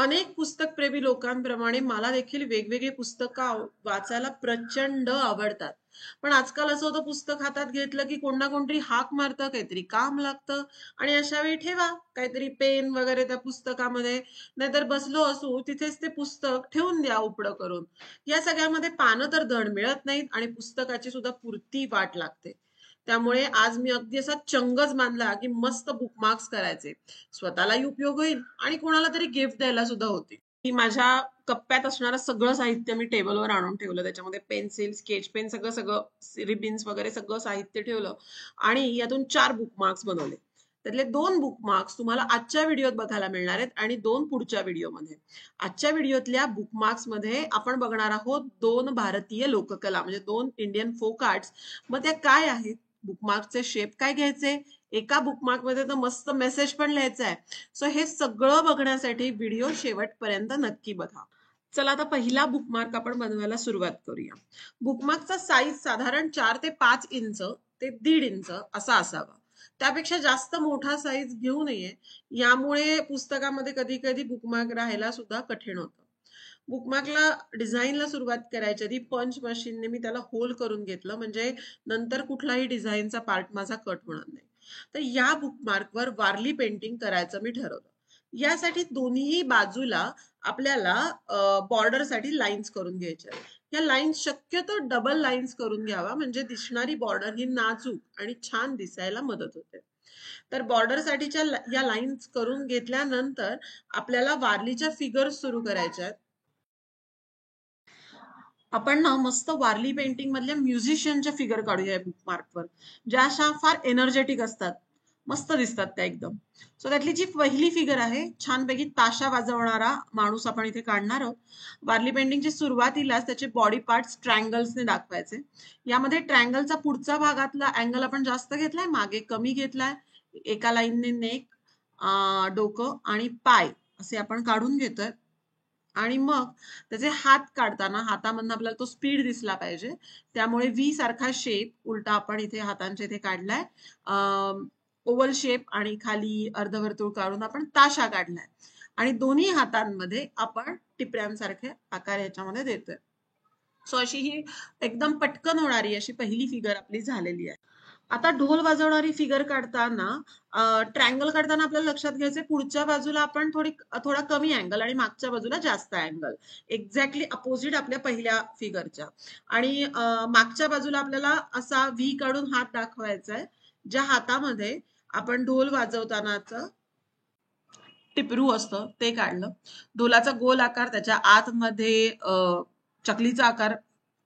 अनेक पुस्तकप्रेमी लोकांप्रमाणे मला देखील वेगवेगळी पुस्तकं वाचायला प्रचंड आवडतात. पण आजकाल असं होतं, पुस्तक हातात घेतलं की कोण ना कोणतरी हाक मारतं, काहीतरी काम लागतं आणि अशा वेळी ठेवा काहीतरी पेन वगैरे त्या पुस्तकामध्ये, नाहीतर बसलो असू तिथेच ते पुस्तक ठेवून द्या उपडं करून. या सगळ्यामध्ये पानं तर धड मिळत नाहीत आणि पुस्तकाची सुद्धा पुरती वाट लागते. त्यामुळे आज मी अगदी असा चंगच बांधला की मस्त बुकमार्क्स करायचे. स्वतःलाही उपयोग होईल आणि कोणाला तरी गिफ्ट द्यायला सुद्धा होती. मी माझ्या कप्प्यात असणारं सगळं साहित्य मी टेबलवर आणून ठेवलं. त्याच्यामध्ये पेन्सिल, स्केच पेन सगळं सगळं रिबिन्स वगैरे सगळं साहित्य ठेवलं आणि यातून 4 बुकमार्क्स बनवले. त्यातले 2 बुकमार्क्स तुम्हाला आजच्या व्हिडिओत बघायला मिळणार आहेत आणि 2 पुढच्या व्हिडिओमध्ये. आजच्या व्हिडिओतल्या बुकमार्क्स मध्ये आपण बघणार आहोत 2 भारतीय लोककला म्हणजे 2 इंडियन फोक आर्ट्स. मग त्या काय आहेत? बुकमार्कचे शेप काय घ्यायचे? एका बुकमार्क मध्ये तर मस्त मेसेज पण लिहायचा आहे. सो हे सगळं बघण्यासाठी व्हिडिओ शेवटपर्यंत नक्की बघा. चला आता पहिला बुकमार्क आपण बनवायला सुरुवात करूया. बुकमार्कचा साईज साधारण 4 ते 5 इंच ते 1.5 इंच असा असावा. त्यापेक्षा जास्त मोठा साईज घेऊ नये. यामुळे पुस्तकामध्ये कधी कधी बुकमार्क राहायला सुद्धा कठीण होतं. बुकमार्कला डिझाईनला सुरुवात करायच्या आधी पंच मशीनने मी त्याला होल करून घेतलं, म्हणजे नंतर कुठलाही डिझाईनचा पार्ट माझा कट होणार नाही. तर या बुकमार्कवर वारली पेंटिंग करायचं मी ठरवलं. यासाठी दोन्ही बाजूला आपल्याला बॉर्डरसाठी लाईन्स करून घ्यायच्या. या लाईन्स शक्यतो डबल लाईन्स करून घ्यावा, म्हणजे दिसणारी बॉर्डर ही नाजूक आणि छान दिसायला मदत होते. तर बॉर्डरसाठीच्या या लाईन्स करून घेतल्यानंतर आपल्याला वारलीच्या फिगर्स सुरू करायच्या आहेत. आपण ना मस्त वारली पेंटिंग मधल्या म्युझिशियनच्या फिगर काढूया बुकमार्कवर, ज्या अशा फार एनर्जेटिक असतात, मस्त दिसतात त्या एकदम. सो त्यातली जी पहिली फिगर आहे, छानपैकी ताशा वाजवणारा माणूस आपण इथे काढणार आहोत. वारली पेंटिंगची सुरुवातीलाच त्याचे बॉडी पार्ट्स ट्रायंगल्सने दाखवायचे. यामध्ये ट्रायंगलचा पुढचा भागातला अँगल आपण जास्त घेतलाय, मागे कमी घेतलाय. एका लाईनने नेक, डोकं आणि पाय असे आपण काढून घेतोय. आणि मग त्याचे हात काढताना हातामधून आपल्याला तो स्पीड दिसला पाहिजे, त्यामुळे व्ही सारखा शेप उलटा आपण इथे हातांच्या इथे काढलाय. ओव्हल शेप आणि खाली अर्धवर्तुळ काढून आपण ताशा काढलाय आणि दोन्ही हातांमध्ये आपण टिपऱ्यांसारखे आकार याच्यामध्ये देतोय. सो अशी ही एकदम पटकन होणारी अशी पहिली फिगर आपली झालेली आहे. आता ढोल वाजवणारी फिगर काढताना, ट्रायंगल काढताना आपल्याला लक्षात घ्यायचं पुढच्या बाजूला आपण थोडा कमी अँगल आणि मागच्या बाजूला जास्त अँगल, एक्झॅक्टली अपोजिट आपल्या पहिल्या फिगरच्या. आणि मागच्या बाजूला आपल्याला असा व्ही काढून हात दाखवायचा आहे, ज्या हातामध्ये आपण ढोल वाजवतानाच टिपरू असतं ते काढलं. ढोलाचा गोल आकार, त्याच्या आतमध्ये चकलीचा आकार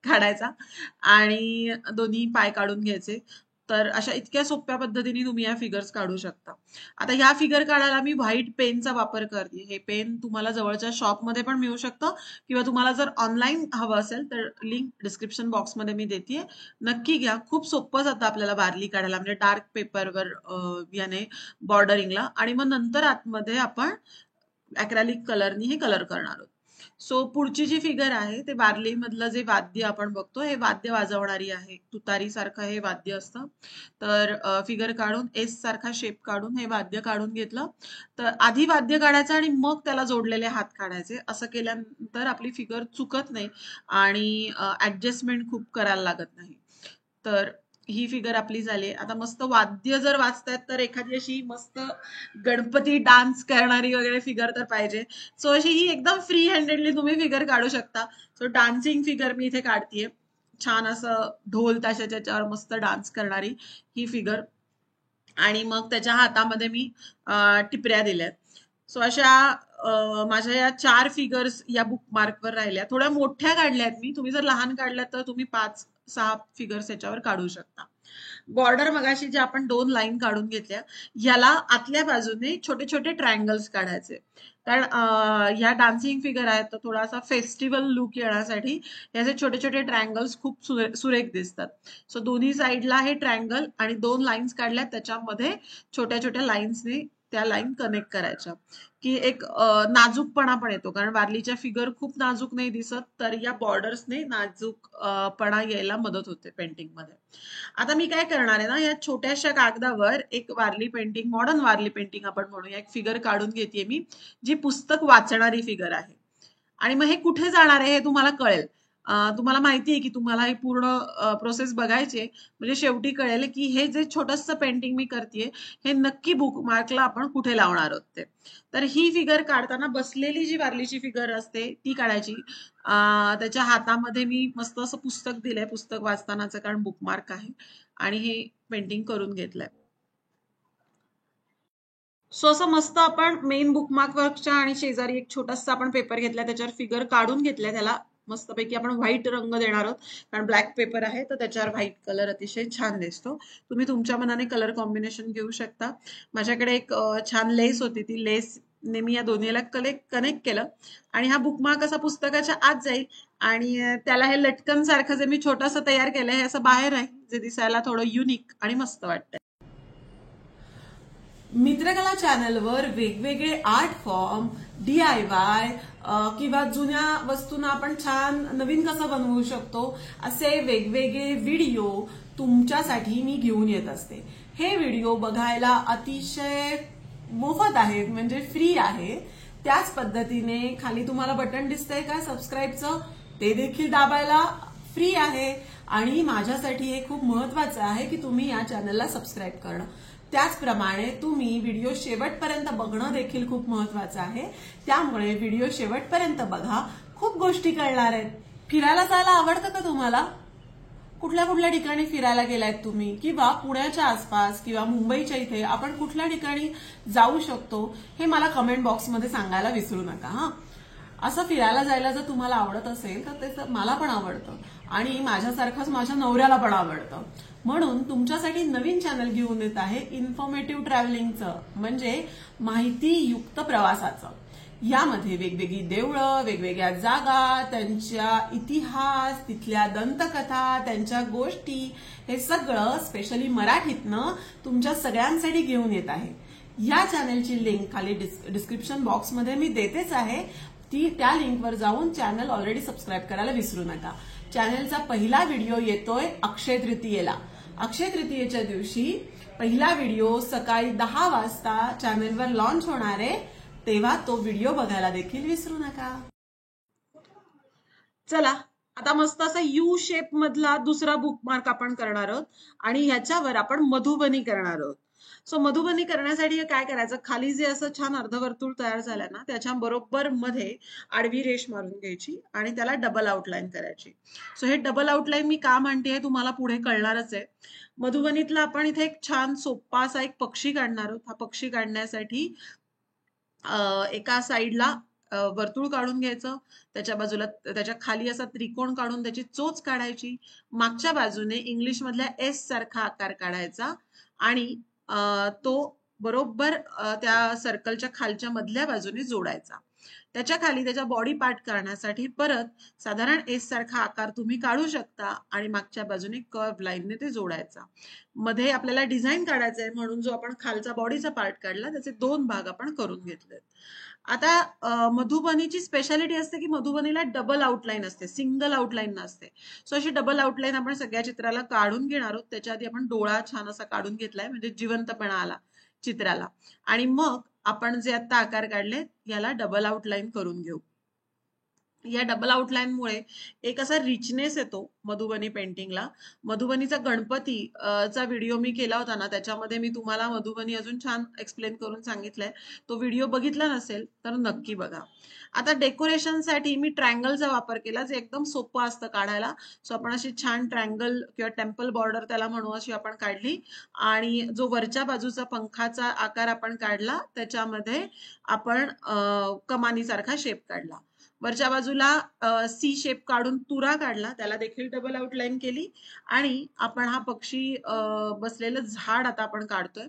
काढायचा आणि दोन्ही पाय काढून घ्यायचे. तर अशा इतक्या सोप्या पद्धतीने तुम्ही या फिगर्स काढू शकता. आता ह्या फिगर काढायला मी व्हाईट पेनचा वापर करते. हे पेन तुम्हाला जवळच्या शॉपमध्ये पण मिळू शकतं किंवा तुम्हाला जर ऑनलाईन हवं असेल तर लिंक डिस्क्रिप्शन बॉक्समध्ये मी देते, नक्की घ्या. खूप सोपं जातं आपल्याला वारली काढायला, म्हणजे डार्क पेपरवर याने बॉर्डरिंगला, आणि मग नंतर आतमध्ये आपण अॅक्रेलिक कलरनी हे कलर करणार आहोत. सो पुढची जी फिगर आहे ते वारली मधलं जे वाद्य आपण बघतो, हे वाद्य वाजवणारी आहे. तुतारी सारखं हे वाद्य असतं. तर फिगर काढून एस सारखा शेप काढून हे वाद्य काढून घेतलं. तर आधी वाद्य काढायचं आणि मग त्याला जोडलेले हात काढायचे. असं केल्यानंतर आपली फिगर चुकत नाही आणि ऍडजस्टमेंट खूप करायला लागत नाही. तर ही फिगर आपली झाली. आता मस्त वाद्य जर वाजतायत तर एखादी अशी मस्त गणपती डान्स करणारी वगैरे फिगर तर पाहिजे. सो अशी ही एकदम फ्री हँडेडली तुम्ही फिगर काढू शकता. सो डान्सिंग फिगर मी इथे काढतीये, छान असं ढोल ताशाच्या याच्यावर मस्त डान्स करणारी ही फिगर. आणि मग त्याच्या हातामध्ये मी टिपऱ्या दिल्यात. सो अशा माझ्या या 4 फिगर्स या बुकमार्कवर राहिल्या. थोड्या मोठ्या काढल्यात मी, तुम्ही जर लहान काढल्यात तर तुम्ही 5-6 फिगर्स याच्यावर काढू शकता. बॉर्डर मगाशी जे आपण 2 लाईन काढून घेतल्या, याला आतल्या बाजूने छोटे छोटे ट्रायंगल्स काढायचे. कारण ह्या डान्सिंग फिगर आहेत तर थोडासा फेस्टिवल लुक येण्यासाठी याचे छोटे छोटे ट्रायंगल्स खूप सुरेख दिसतात. सो दोन्ही साईडला हे ट्रायंगल आणि 2 लाईन्स काढल्यात, त्याच्यामध्ये छोट्या छोट्या लाईन्सने त्या लाईन कनेक्ट करायच्या, की एक नाजूकपणा पण येतो, कारण वारलीच्या फिगर खूप नाजूक नाही दिसत, तर या बॉर्डर्सने नाजूकपणा यायला मदत होते पेंटिंग मध्ये. आता मी काय करणार आहे ना, या छोट्याशा कागदावर एक Warli painting, modern Warli painting आपण म्हणूया, एक फिगर काढून घेते मी, जी पुस्तक वाचणारी फिगर आहे. आणि मग हे कुठे जाणार आहे हे तुम्हाला कळेल. तुम्हाला माहिती आहे की तुम्हाला ही पूर्ण प्रोसेस बघायची आहे, म्हणजे शेवटी कळेल की हे जे छोटंसं पेंटिंग मी करतेय हे नक्की बुकमार्कला आपण कुठे लावणार आहोत ते. तर ही फिगर काढताना बसलेली जी वारलीची फिगर असते ती काढायची. त्याच्या हातामध्ये मी मस्त असं पुस्तक दिलंय, पुस्तक वाचतानाचं, कारण बुकमार्क आहे, आणि हे पेंटिंग करून घेतलंय. सो असं मस्त आपण मेन बुकमार्क वर्कच्या आणि शेजारी एक छोटासा आपण पेपर घेतलाय, त्याच्यावर फिगर काढून घेतलाय. त्याला मस्तपैकी आपण व्हाईट रंग देणार आहोत, कारण ब्लॅक पेपर आहे तर त्याच्यावर व्हाईट कलर अतिशय छान दिसतो. तुम्ही तुमच्या मनाने कलर कॉम्बिनेशन घेऊ शकता. माझ्याकडे एक छान लेस होती, ती लेस ने मी या दोन्हीला कनेक्ट केलं, आणि हा बुकमार्क असा पुस्तकाच्या आत जाईल, आणि त्याला हे लटकन सारखं जे मी छोटंसं तयार केलंय हे असं बाहेर आहे, जे दिसायला थोडं युनिक आणि मस्त वाटतंय. मित्रकला चॅनलवर वेगवेगळे आर्ट फॉर्म, DIY किंवा जुन्या वस्तूंना आपण छान नवीन कसं बनवू शकतो असे वेगवेगळे व्हिडिओ तुमच्यासाठी मी घेऊन येत असते. हे व्हिडिओ बघायला अतिशय मोफत आहेत, म्हणजे फ्री आहे. त्याच पद्धतीने खाली तुम्हाला बटन दिसतंय का सबस्क्राईबचं, ते देखील दाबायला फ्री आहे. आणि माझ्यासाठी हे खूप महत्वाचं आहे की तुम्ही या चॅनलला सबस्क्राईब करणं. त्याचप्रमाणे तुम्ही व्हिडिओ शेवटपर्यंत बघणं देखील खूप महत्वाचं आहे. त्यामुळे व्हिडिओ शेवटपर्यंत बघा, खूप गोष्टी कळणार आहेत. फिरायला जायला आवडतं का तुम्हाला? कुठल्या कुठल्या ठिकाणी फिरायला गेलायत तुम्ही, किंवा पुण्याच्या आसपास किंवा मुंबईच्या इथे आपण कुठल्या ठिकाणी जाऊ शकतो हे मला कमेंट बॉक्समध्ये सांगायला विसरू नका. हा, असं फिरायला जायला जर तुम्हाला आवडत असेल तर ते मला पण आवडतं, आणि माझ्यासारखंच माझ्या नवऱ्याला पण आवडतं. म्हणून तुमच्यासाठी नवीन चॅनल घेऊन येत आहे, इन्फॉर्मेटिव्ह ट्रॅव्हलिंगचं, म्हणजे माहितीयुक्त प्रवासाचं. यामध्ये वेगवेगळी देवळं, वेगवेगळ्या जागा, त्यांच्या इतिहास, तिथल्या दंतकथा, त्यांच्या गोष्टी, हे सगळं स्पेशली मराठीतनं तुमच्या सगळ्यांसाठी घेऊन येत आहे. या चॅनलची लिंक खाली डिस्क्रिप्शन बॉक्समध्ये मी देतेच आहे. त्या लिंकवर जाऊन चॅनल ऑलरेडी सबस्क्राईब करायला विसरू नका. चॅनलचा पहिला व्हिडिओ येतोय अक्षय तृतीयेला. अक्षय तृतीयेच्या दिवशी पहिला व्हिडिओ सकाळी 10 वाजता चॅनलवर लॉन्च होणार आहे, तेव्हा तो व्हिडिओ बघायला देखील विसरू नका. चला, आता मस्त असा यू शेप मधला दुसरा बुकमार्क आपण करणार आहोत, आणि ह्याच्यावर आपण मधुबनी करणार आहोत. सो मधुबनी करण्यासाठी काय करायचं, खाली जे असं छान अर्धवर्तुळ तयार झालंय ना, त्याच्या बरोबर मध्ये आडवी रेष मारून घ्यायची आणि त्याला डबल आउटलाईन करायची. सो हे डबल आउटलाईन मी का म्हणते हे तुम्हाला पुढे कळणारच आहे. मधुबनीतला आपण इथे एक छान सोप्पा असा एक पक्षी काढणार आहोत. हा पक्षी काढण्यासाठी एका साईडला वर्तुळ काढून घ्यायचं, त्याच्या बाजूला त्याच्या खाली असा त्रिकोण काढून त्याची चोच काढायची, मागच्या बाजूने इंग्लिश मधल्या एस सारखा आकार काढायचा, आणि तो बरोबर त्या सर्कलच्या खालच्या मधल्या बाजूने जोडायचा. त्याच्या खाली त्याच्या बॉडी पार्ट करण्यासाठी परत साधारण एस सारखा आकार तुम्ही काढू शकता, आणि मागच्या बाजूने कर्व लाईनने ते जोडायचा. मध्ये आपल्याला डिझाईन काढायचं आहे, म्हणून जो आपण खालचा बॉडीचा पार्ट काढला त्याचे 2 भाग आपण करून घेतले. आता मधुबनीची स्पेशालिटी असते की मधुबनीला डबल आउटलाईन असते, सिंगल आउटलाईन नसते. सो अशी डबल आउटलाईन आपण सगळ्या चित्राला काढून घेणार आहोत. त्याच्या आधी आपण डोळा छान असा काढून घेतलाय, म्हणजे जिवंतपणा आला चित्राला, आणि मग आपण जे आता आकार काढले याला डबल आउटलाईन करून घेऊ. या डबल आउटलाईन मुळे एक असा रिचनेस येतो मधुबनी पेंटिंगला. मधुबनीचा गणपती चा व्हिडिओ मी केला होता ना, त्याच्यामध्ये मी तुम्हाला मधुबनी अजून छान एक्सप्लेन करून सांगितलंय. तो व्हिडिओ बघितला नसेल तर नक्की बघा. आता डेकोरेशनसाठी मी ट्रायंगलचा वापर केला, जे एकदम सोपं असतं काढायला. सो आपण अशी छान ट्रायंगल किंवा टेम्पल बॉर्डर त्याला म्हणू अशी आपण काढली, आणि जो वरच्या बाजूचा पंखाचा आकार आपण काढला त्याच्यामध्ये आपण कमानीसारखा शेप काढला. वरच्या बाजूला सी शेप काढून तुरा काढला, त्याला देखील डबल आउटलाईन केली, आणि आपण हा पक्षी बसलेलं झाड आता आपण काढतोय.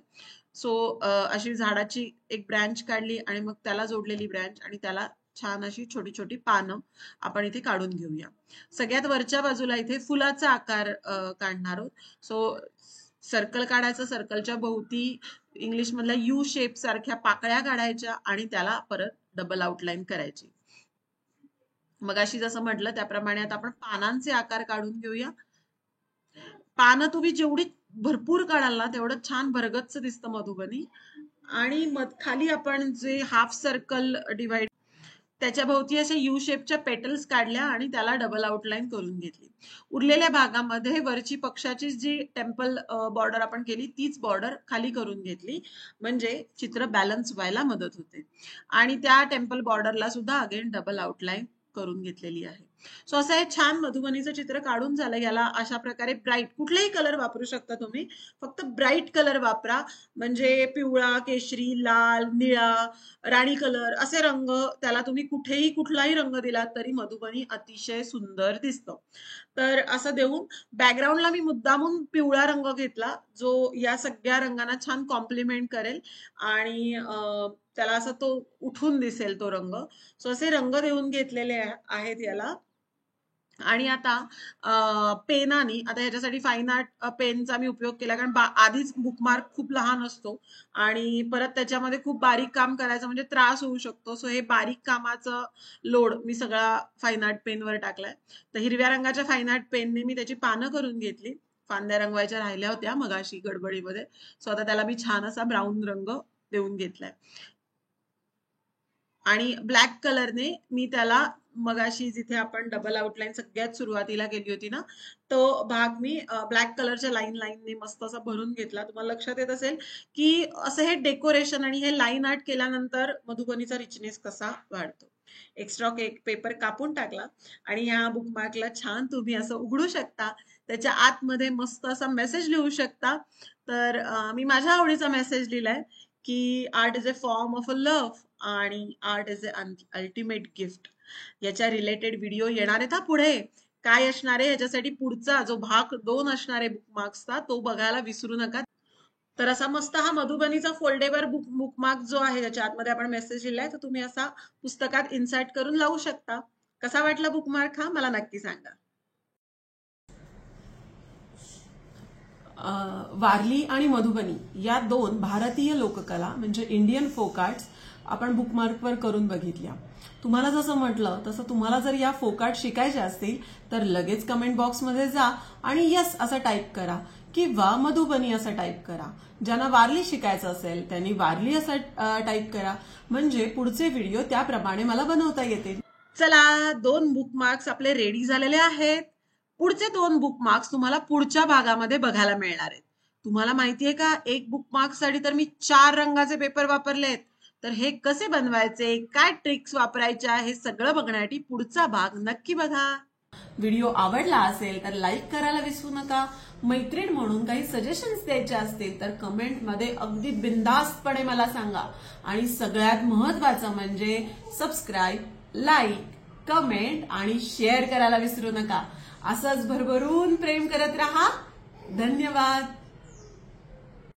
सो अशी झाडाची एक ब्रँच काढली, आणि मग त्याला जोडलेली ब्रँच, आणि त्याला छान अशी छोटी छोटी पानं आपण इथे काढून घेऊया. सगळ्यात वरच्या बाजूला इथे फुलाचा आकार काढणार आहोत. सो सर्कल काढायचं, सर्कलच्या भोवती इंग्लिश मधल्या यू शेप सारख्या पाकळ्या काढायच्या आणि त्याला परत डबल आउटलाईन करायची. मगाशी जसं म्हटलं त्याप्रमाणे आता आपण पानांचे आकार काढून घेऊया. पानं तुम्ही जेवढी भरपूर काढाल ना तेवढं छान भरगच्च दिसतं मधुबनी. आणि खाली आपण जे हाफ सर्कल डिवाइड त्याच्या भोवती असे यू शेपच्या पेटल्स काढल्या आणि त्याला डबल आउटलाईन करून घेतली. उरलेल्या भागामध्ये वरची पक्षाची जी टेम्पल बॉर्डर आपण केली तीच बॉर्डर खाली करून घेतली, म्हणजे चित्र बॅलन्स व्हायला मदत होते. आणि त्या टेम्पल बॉर्डरला सुद्धा अगेन डबल आउटलाईन करून घेतलेली आहे. सो असं हे छान मधुबनीचं चित्र काढून झालं. याला अशा प्रकारे ब्राईट कुठलेही कलर वापरू शकता तुम्ही, फक्त ब्राईट कलर वापरा, म्हणजे पिवळा, केशरी, लाल, निळा, राणी कलर असे रंग, त्याला तुम्ही कुठेही कुठलाही रंग दिला तरी मधुबनी अतिशय सुंदर दिसतं. तर असं देऊन बॅकग्राऊंडला मी मुद्दामून पिवळा रंग घेतला, जो या सगळ्या रंगांना छान कॉम्प्लिमेंट करेल आणि त्याला असं तो उठून दिसेल तो रंग. सो असे रंग देऊन घेतलेले आहेत याला. आणि आता पेनानी, आता ह्याच्यासाठी फाईन आर्ट पेनचा मी उपयोग केला, कारण आधीच बुकमार्क खूप लहान असतो आणि परत त्याच्यामध्ये खूप बारीक काम करायचं म्हणजे त्रास होऊ शकतो. सो हे बारीक कामाचं लोड मी सगळा फाईन आर्ट पेनवर टाकलाय. तर हिरव्या रंगाच्या फाईन आर्ट पेनने मी त्याची पानं करून घेतली. फांद्या रंगवायच्या राहिल्या होत्या मगाशी गडबडीमध्ये. सो आता त्याला मी छान असा ब्राऊन रंग देऊन घेतलाय. आणि ब्लॅक कलरने मी त्याला मगाशी जिथे आपण डबल आउटलाईन सगळ्यात सुरुवातीला केली होती ना, तो भाग मी ब्लॅक कलरच्या लाईनने मस्त असा भरून घेतला. तुम्हाला लक्षात येत असेल की असं हे डेकोरेशन आणि हे लाईन आर्ट केल्यानंतर मधुबनीचा रिचनेस कसा वाढतो. एक्स्ट्रा पेपर कापून टाकला आणि ह्या बुकमार्कला छान तुम्ही असं उघडू शकता. त्याच्या आतमध्ये मस्त असा मेसेज लिहू शकता. तर मी माझ्या आवडीचा मेसेज लिहिलाय की art is a form of a love आणि art is a ultimate gift. याच्या रिलेटेड व्हिडिओ येणार आहेत पुढे. काय असणार आहे याच्यासाठी पुढचा जो भाग 2 असणार आहे बुकमार्क्सचा, तो बघायला विसरू नका. तर असा मस्त हा मधुबनीचा फोल्डेबल बुकमार्क जो आहे ज्याच्या आतमध्ये आपण मेसेज लिहिलाय, तर तुम्ही असा पुस्तकात इन्सर्ट करून लावू शकता. कसा वाटला बुकमार्क हा मला नक्की सांगा. वारली आणि मधुबनी या 2 भारतीय लोककला म्हणजे इंडियन फोक आर्ट्स आपण बुकमार्कवर करून बघितल्या. तुम्हाला जसं म्हटलं तसं तुम्हाला जर या फोक आर्ट शिकायच्या असतील तर लगेच कमेंट बॉक्समध्ये जा आणि यस असं टाईप करा किंवा मधुबनी असं टाईप करा. ज्यांना वारली शिकायचं असेल त्यांनी वारली असं टाईप करा, म्हणजे पुढचे व्हिडिओ त्याप्रमाणे मला बनवता येतील. चला, 2 बुकमार्क्स आपले रेडी झालेले आहेत. पुढचे 2 बुकमार्क्स तुम्हाला पुढच्या भागामध्ये बघायला मिळणार आहेत. तुम्हाला माहितीये का, एक बुकमार्कसाठी तर मी 4 रंगाचे पेपर वापरलेत. तर हे कसे बनवायचे, काय ट्रिक्स वापरायच्या, हे सगळं बघण्यासाठी पुढचा भाग नक्की बघा. व्हिडिओ आवडला असेल तर लाईक करायला विसरू नका. मैत्रीण म्हणून काही सजेशन्स द्यायचे असतील तर कमेंटमध्ये अगदी बिनधास्तपणे मला सांगा. आणि सगळ्यात महत्वाचं म्हणजे सबस्क्राईब, लाईक, कमेंट आणि शेअर करायला विसरू नका. असंच भरभरून प्रेम करत राहा. धन्यवाद.